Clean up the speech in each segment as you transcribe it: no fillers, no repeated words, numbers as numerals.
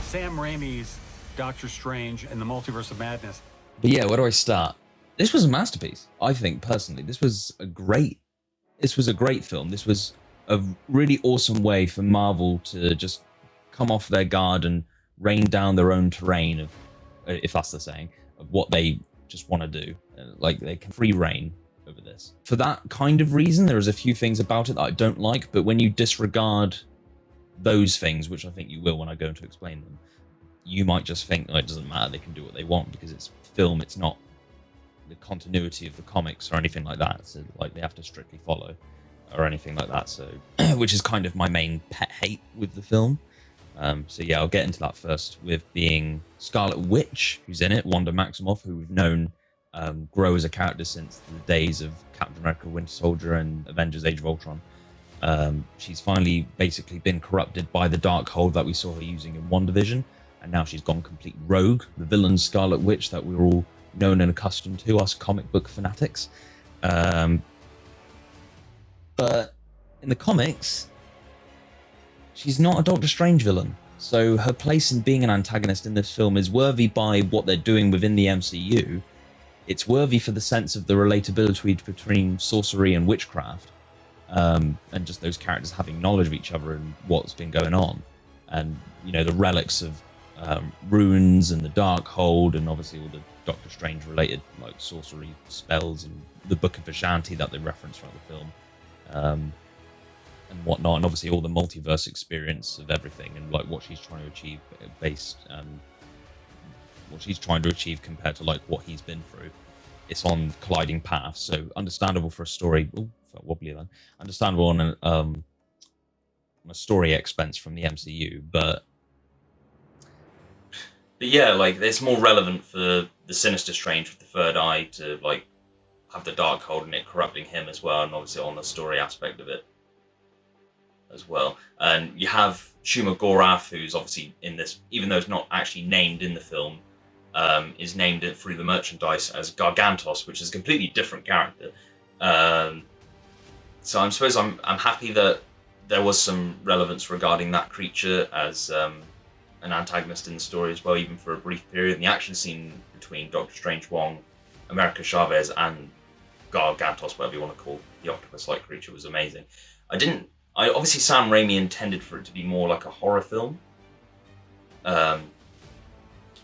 Sam Raimi's Doctor Strange and the Multiverse of Madness. But yeah, where do I start? This was a masterpiece, I think, personally. This was a great film. This was a really awesome way for Marvel to just come off their guard and rain down their own terrain of, if that's the saying, of what they just want to do. Like, they can free reign over this. For that kind of reason, there's a few things about it that I don't like, but when you disregard those things, which I think you will when I go to explain them, you might just think, oh, it doesn't matter, they can do what they want because it's film, it's not the continuity of the comics or anything like that, so like they have to strictly follow or anything like that, so which is kind of my main pet hate with the film. So yeah, I'll get into that first with being Scarlet Witch, who's in it, Wanda Maximoff, who we've known grow as a character since the days of Captain America, Winter Soldier, and Avengers: Age of Ultron. She's finally basically been corrupted by the dark hold that we saw her using in WandaVision, and now she's gone complete rogue, the villain Scarlet Witch that we're all known and accustomed to, us comic book fanatics. But in the comics, she's not a Doctor Strange villain. So her place in being an antagonist in this film is worthy by what they're doing within the MCU. It's worthy for the sense of the relatability between sorcery and witchcraft, and just those characters having knowledge of each other and what's been going on. And, you know, the relics of runes and the dark hold, and obviously all the Doctor Strange related like sorcery spells and the Book of Vishanti that they reference throughout the film, and whatnot, and obviously all the multiverse experience of everything and like what she's trying to achieve what she's trying to achieve compared to like what he's been through. It's on colliding paths, so understandable for a story. Oh, felt wobbly then. Understandable on a story expense from the MCU, but yeah, like it's more relevant for the Sinister Strange with the third eye to like have the dark hold and it corrupting him as well, and obviously on the story aspect of it as well. And you have Shuma Gorath, who's obviously in this, even though it's not actually named in the film, is named through the merchandise as Gargantos, which is a completely different character. So I suppose I'm happy that there was some relevance regarding that creature as an antagonist in the story as well, even for a brief period. And the action scene between Doctor Strange, Wong, America Chavez, and Gargantos, whatever you want to call the octopus-like creature, was amazing. Obviously Sam Raimi intended for it to be more like a horror film.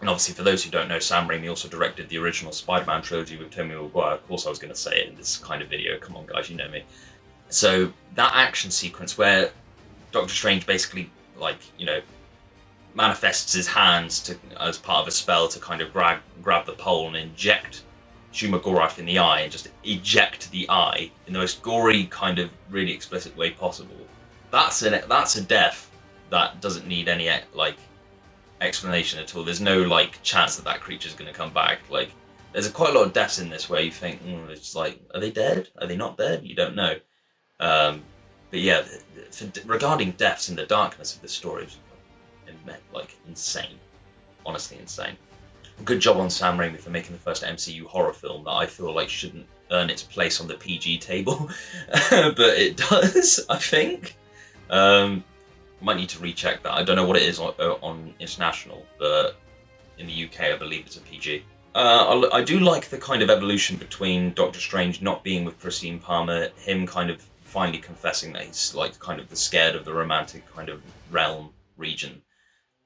And obviously, for those who don't know, Sam Raimi also directed the original Spider-Man trilogy with Tobey Maguire. Of course, I was going to say it in this kind of video. Come on, guys, you know me. So that action sequence where Doctor Strange basically, like, you know, manifests his hands as part of a spell to kind of grab the pole and inject Shuma Gorath in the eye and just eject the eye in the most gory, kind of really explicit way possible. That's a death that doesn't need any like explanation at all. There's no like chance that creature's going to come back. Like, there's quite a lot of deaths in this where you think, it's like, are they dead? Are they not dead? You don't know. But yeah, regarding deaths in the darkness of the story, like insane, honestly insane. Good job on Sam Raimi for making the first MCU horror film that I feel like shouldn't earn its place on the PG table, but it does, I think. Might need to recheck that. I don't know what it is on international, but in the UK I believe it's a PG. I do like the kind of evolution between Doctor Strange not being with Christine Palmer, him kind of finally confessing that he's like kind of the scared of the romantic kind of realm region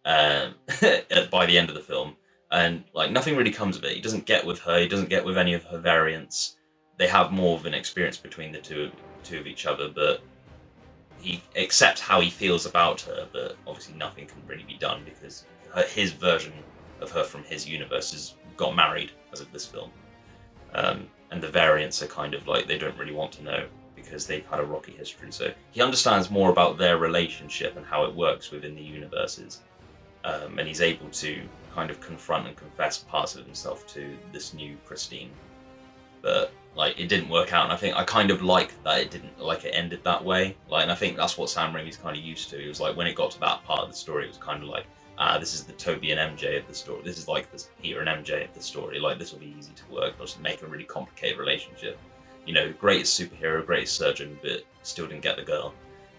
by the end of the film. And like nothing really comes of it. He doesn't get with her. He doesn't get with any of her variants. They have more of an experience between the two of each other, but he accepts how he feels about her. But obviously, nothing can really be done because his version of her from his universe has got married as of this film, and the variants are kind of like they don't really want to know because they've had a rocky history. So he understands more about their relationship and how it works within the universes, and he's able to kind of confront and confess parts of himself to this new Christine. But like it didn't work out, and I think I kind of like that it didn't, like it ended that way. Like, and I think that's what Sam Raimi's kind of used to. It was like when it got to that part of the story, it was kind of like, this is the Toby and MJ of the story. This is like this Peter and MJ of the story. Like this will be easy to work. I'll just make a really complicated relationship. You know, greatest superhero, greatest surgeon, but still didn't get the girl,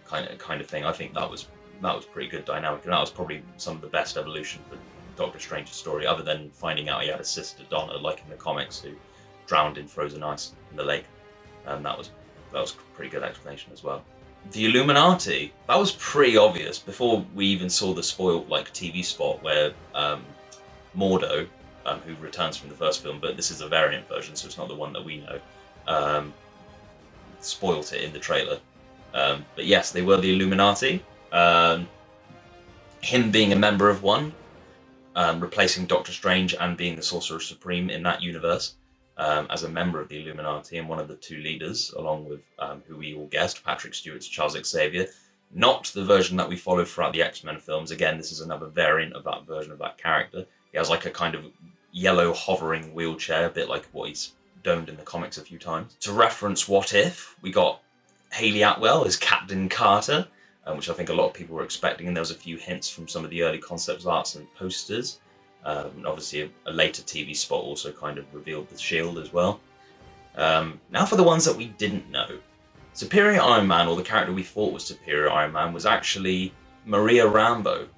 kind of thing. I think that was pretty good dynamic, and that was probably some of the best evolution for Doctor Strange's story, other than finding out he had a sister Donna, like in the comics, who drowned in frozen ice in the lake. That was a pretty good explanation as well. The Illuminati, that was pretty obvious before we even saw the spoiled TV spot where Mordo, who returns from the first film, but this is a variant version, so it's not the one that we know, spoilt it in the trailer. But yes, they were the Illuminati. Him being a member of one, replacing Doctor Strange and being the Sorcerer Supreme in that universe, as a member of the Illuminati and one of the two leaders, along with who we all guessed, Patrick Stewart's Charles Xavier. Not the version that we followed throughout the X-Men films. Again, this is another variant of that version of that character. He has like a kind of yellow hovering wheelchair, a bit like what he's donned in the comics a few times. To reference What If, we got Hayley Atwell as Captain Carter, which I think a lot of people were expecting, and there was a few hints from some of the early concept arts and posters. Obviously, a later TV spot also kind of revealed the shield as well. Now for the ones that we didn't know. Superior Iron Man, or the character we thought was Superior Iron Man, was actually Maria Rambeau.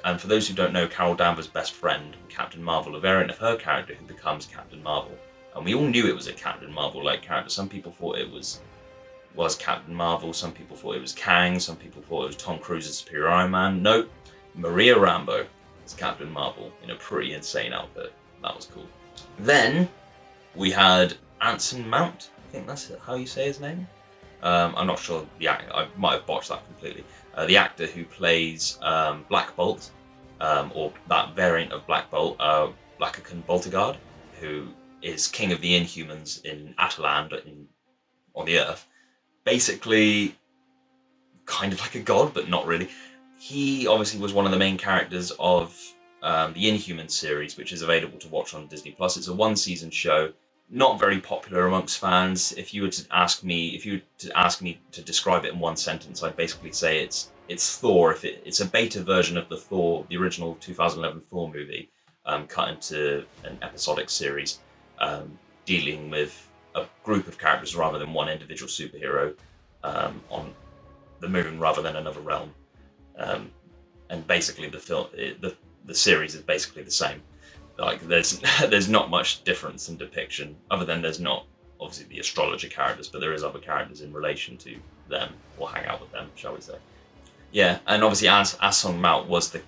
And for those who don't know, Carol Danvers' best friend, Captain Marvel, a variant of her character who becomes Captain Marvel. And we all knew it was a Captain Marvel-like character. Some people thought it was Captain Marvel, some people thought it was Kang, some people thought it was Tom Cruise's Superior Iron Man. Nope, Maria Rambeau is Captain Marvel in a pretty insane outfit. That was cool. Then we had Anson Mount. I think that's how you say his name. I'm not sure the actor. I might have botched that completely. The actor who plays Black Bolt, or that variant of Black Bolt, Blackaken Boltegard, who is king of the Inhumans in Atwell on the Earth. Basically, kind of like a god, but not really. He obviously was one of the main characters of the Inhumans series, which is available to watch on Disney+. It's a one-season show, not very popular amongst fans. If you were to ask me to describe it in one sentence, I'd basically say it's Thor. It's a beta version of the original 2011 Thor movie, cut into an episodic series, dealing with a group of characters rather than one individual superhero on the moon rather than another realm. And basically the series is basically the same. Like there's not much difference in depiction, other than there's not obviously the astrologer characters, but there is other characters in relation to them, or hang out with them, shall we say. Yeah, and obviously Anson Mount was the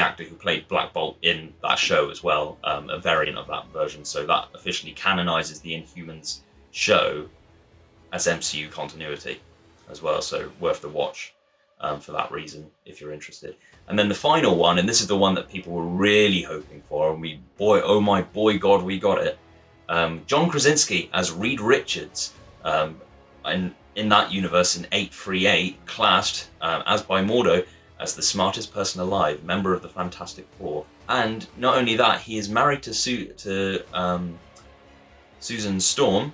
actor who played Black Bolt in that show as well, a variant of that version. So that officially canonizes the Inhumans show as MCU continuity as well. So worth the watch for that reason, if you're interested. And then the final one, and this is the one that people were really hoping for, and oh my boy, God, we got it. John Krasinski as Reed Richards, and in that universe in 838, classed as by Mordo as the smartest person alive, member of the Fantastic Four. And not only that, he is married to Susan Storm,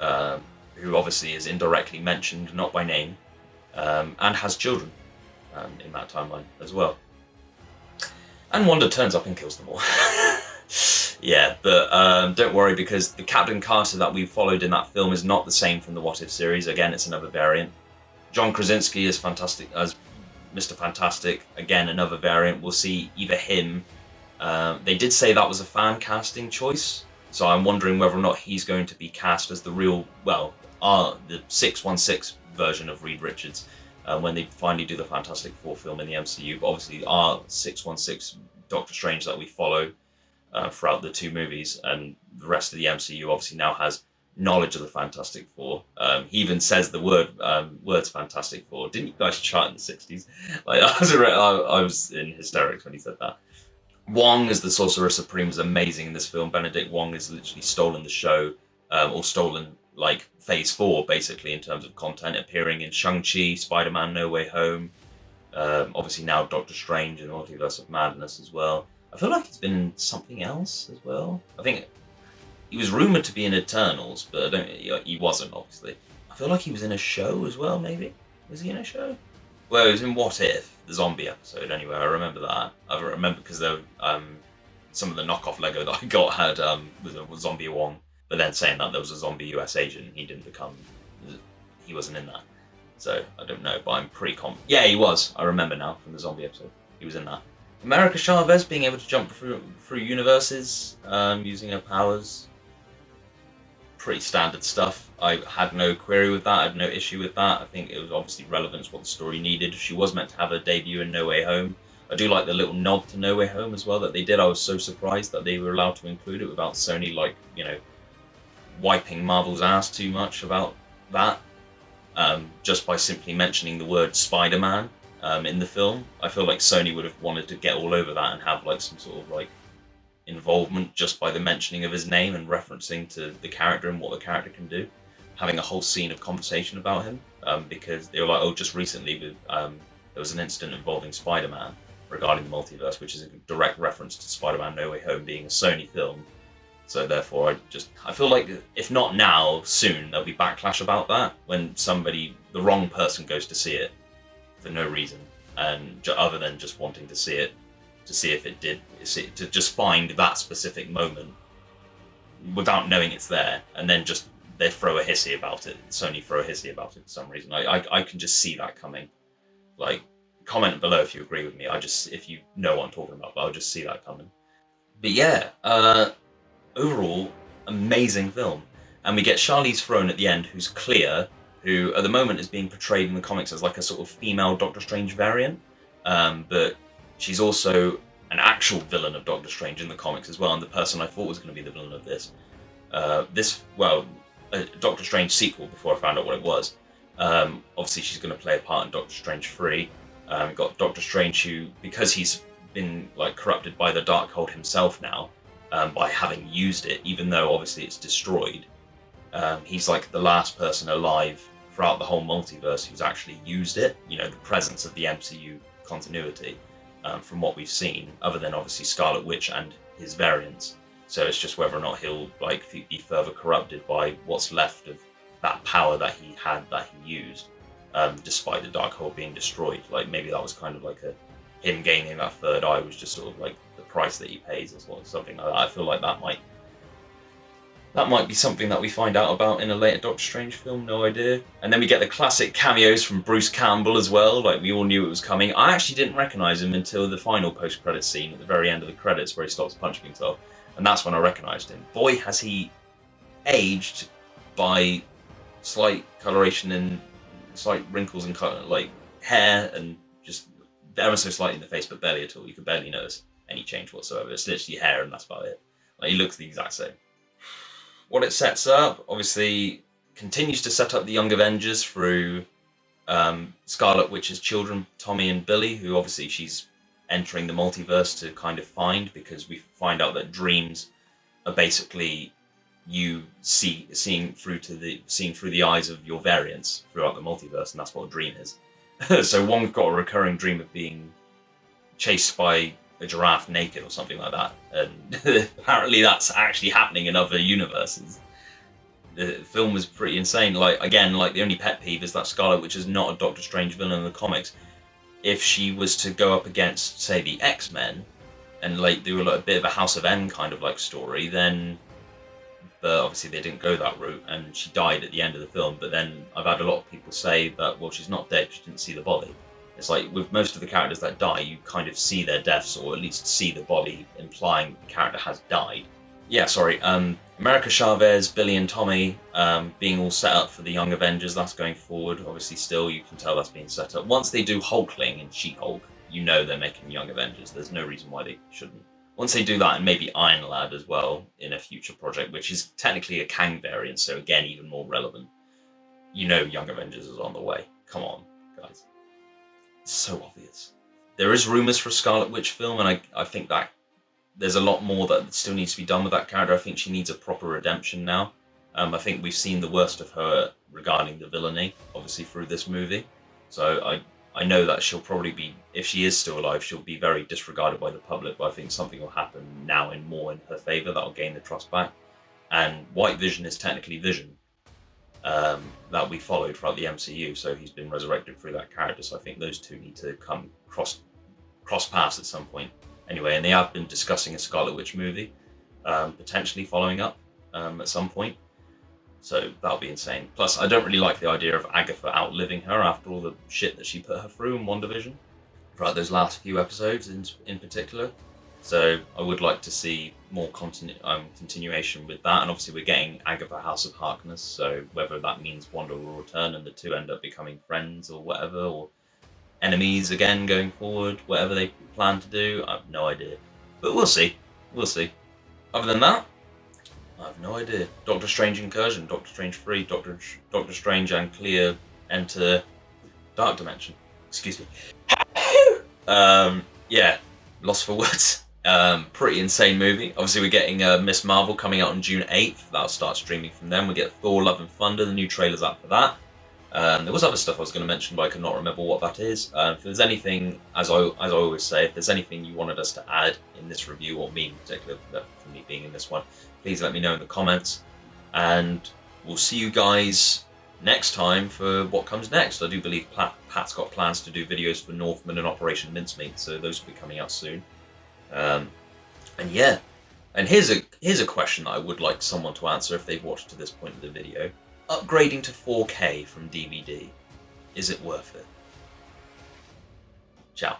who obviously is indirectly mentioned, not by name, and has children in that timeline as well. And Wanda turns up and kills them all. Yeah, but don't worry, because the Captain Carter that we followed in that film is not the same from the What If series. Again, it's another variant. John Krasinski is fantastic as Mr. Fantastic. Again, another variant. We'll see either him. They did say that was a fan casting choice, so I'm wondering whether or not he's going to be cast as the the 616 version of Reed Richards when they finally do the Fantastic Four film in the MCU. But obviously, our 616 Doctor Strange that we follow throughout the two movies, and the rest of the MCU obviously now has knowledge of the Fantastic Four. He even says the words Fantastic Four. Didn't you guys chart in the 60s? Like, I was in hysterics when he said that. Wong as the Sorcerer Supreme was amazing in this film. Benedict Wong has literally stolen the show, or stolen like Phase 4 basically in terms of content, appearing in Shang-Chi, Spider-Man No Way Home, obviously now Doctor Strange and Multiverse of Madness as well. I feel like he's been in something else as well. I think he was rumoured to be in Eternals, but he wasn't, obviously. I feel like he was in a show as well, maybe? Was he in a show? Well, he was in What If, the zombie episode, anyway. I remember that. I remember because some of the knockoff Lego that I got had was Zombie Wong. But then saying that there was a zombie US agent, he wasn't in that. So I don't know, but I'm pretty confident. Yeah, he was. I remember now from the zombie episode. He was in that. America Chavez being able to jump through universes using her powers. Pretty standard stuff. I had no query with that. I had no issue with that. I think it was obviously relevant to what the story needed. She was meant to have a debut in No Way Home. I do like the little nod to No Way Home as well that they did. I was so surprised that they were allowed to include it without Sony, like, you know, wiping Marvel's ass too much about that. Just by simply mentioning the word Spider-Man in the film. I feel like Sony would have wanted to get all over that and have like some sort of like involvement just by the mentioning of his name and referencing to the character and what the character can do. Having a whole scene of conversation about him because they were like, oh, just recently there was an incident involving Spider-Man regarding the multiverse, which is a direct reference to Spider-Man No Way Home being a Sony film. So therefore, I feel like if not now, soon there'll be backlash about that when the wrong person goes to see it for no reason, and other than just wanting to see it, to see if it did, to just find that specific moment without knowing it's there, and then just they throw a hissy about it. Sony throw a hissy about it for some reason. I can just see that coming. Like, comment below if you agree with me. If you know what I'm talking about, but I'll just see that coming. But yeah. Overall, amazing film. And we get Charlize Theron at the end, who's Clea, who at the moment is being portrayed in the comics as like a sort of female Doctor Strange variant. But she's also an actual villain of Doctor Strange in the comics as well, and the person I thought was going to be the villain of this. A Doctor Strange sequel before I found out what it was. Obviously, she's going to play a part in Doctor Strange 3. We've got Doctor Strange who, because he's been like corrupted by the Darkhold himself now, by having used it, even though obviously it's destroyed. He's like the last person alive throughout the whole multiverse who's actually used it, you know, the presence of the MCU continuity from what we've seen, other than obviously Scarlet Witch and his variants. So it's just whether or not he'll like be further corrupted by what's left of that power that he had, that he used, despite the Darkhold being destroyed. Like maybe that was kind of like him gaining that third eye was just sort of like the price that he pays or something like that. I feel like that might be something that we find out about in a later Doctor Strange film, no idea. And then we get the classic cameos from Bruce Campbell as well, like we all knew it was coming. I actually didn't recognise him until the final post-credit scene at the very end of the credits where he stops punching himself, and that's when I recognised him. Boy, has he aged by slight coloration and slight wrinkles and like hair and just ever so slightly in the face, but barely at all. You can barely notice any change whatsoever. It's literally hair and that's about it. Like, he looks the exact same. What it sets up, obviously, continues to set up the Young Avengers through Scarlet Witch's children, Tommy and Billy, who obviously she's entering the multiverse to kind of find, because we find out that dreams are basically you seeing through the eyes of your variants throughout the multiverse, and that's what a dream is. So Wong's got a recurring dream of being chased by a giraffe naked or something like that, and apparently that's actually happening in other universes. The film was pretty insane. Like, again, like the only pet peeve is that Scarlet Witch is not a Doctor Strange villain in the comics. If she was to go up against, say, the X-Men and like do a bit of a House of M kind of like story, then but obviously they didn't go that route, and she died at the end of the film. But then I've had a lot of people say that, well, she's not dead, she didn't see the body. It's like with most of the characters that die, you kind of see their deaths, or at least see the body, implying that the character has died. Yeah, sorry. America Chavez, Billy and Tommy being all set up for the Young Avengers, that's going forward. Obviously still, you can tell that's being set up. Once they do Hulkling and She-Hulk, you know they're making Young Avengers. There's no reason why they shouldn't. Once they do that, and maybe Iron Lad as well in a future project, which is technically a Kang variant, so again, even more relevant, you know Young Avengers is on the way. Come on, guys. It's so obvious. There is rumours for a Scarlet Witch film, and I think that there's a lot more that still needs to be done with that character. I think she needs a proper redemption now. I think we've seen the worst of her regarding the villainy, obviously, through this movie. So I know that she'll probably be, if she is still alive, she'll be very disregarded by the public, but I think something will happen now in her favour that'll gain the trust back. And White Vision is technically Vision, that we followed throughout the MCU, so he's been resurrected through that character, so I think those two need to come cross paths at some point. Anyway, and they have been discussing a Scarlet Witch movie, potentially following up at some point. So that'll be insane. Plus, I don't really like the idea of Agatha outliving her after all the shit that she put her through in WandaVision, throughout those last few episodes in particular. So I would like to see more continuation with that. And obviously we're getting Agatha House of Harkness, so whether that means Wanda will return and the two end up becoming friends or whatever, or enemies again going forward, whatever they plan to do, I have no idea. But we'll see. We'll see. Other than that, I have no idea. Doctor Strange Incursion, Doctor Strange 3, Doctor Strange and Clea enter Dark Dimension. Excuse me. Yeah, lost for words. Pretty insane movie. Obviously, we're getting Miss Marvel coming out on June 8th. That'll start streaming from then. We get Thor: Love and Thunder. The new trailer's out for that. There was other stuff I was going to mention, but I could not remember what that is. If there's anything, as I always say, if there's anything you wanted us to add in this review, or me in particular, for me being in this one, please let me know in the comments. And we'll see you guys next time for what comes next. I do believe Pat's got plans to do videos for Northman and Operation Mincemeat, so those will be coming out soon. And yeah, and here's a question that I would like someone to answer if they've watched to this point of the video. Upgrading to 4K from DVD, is it worth it? Ciao.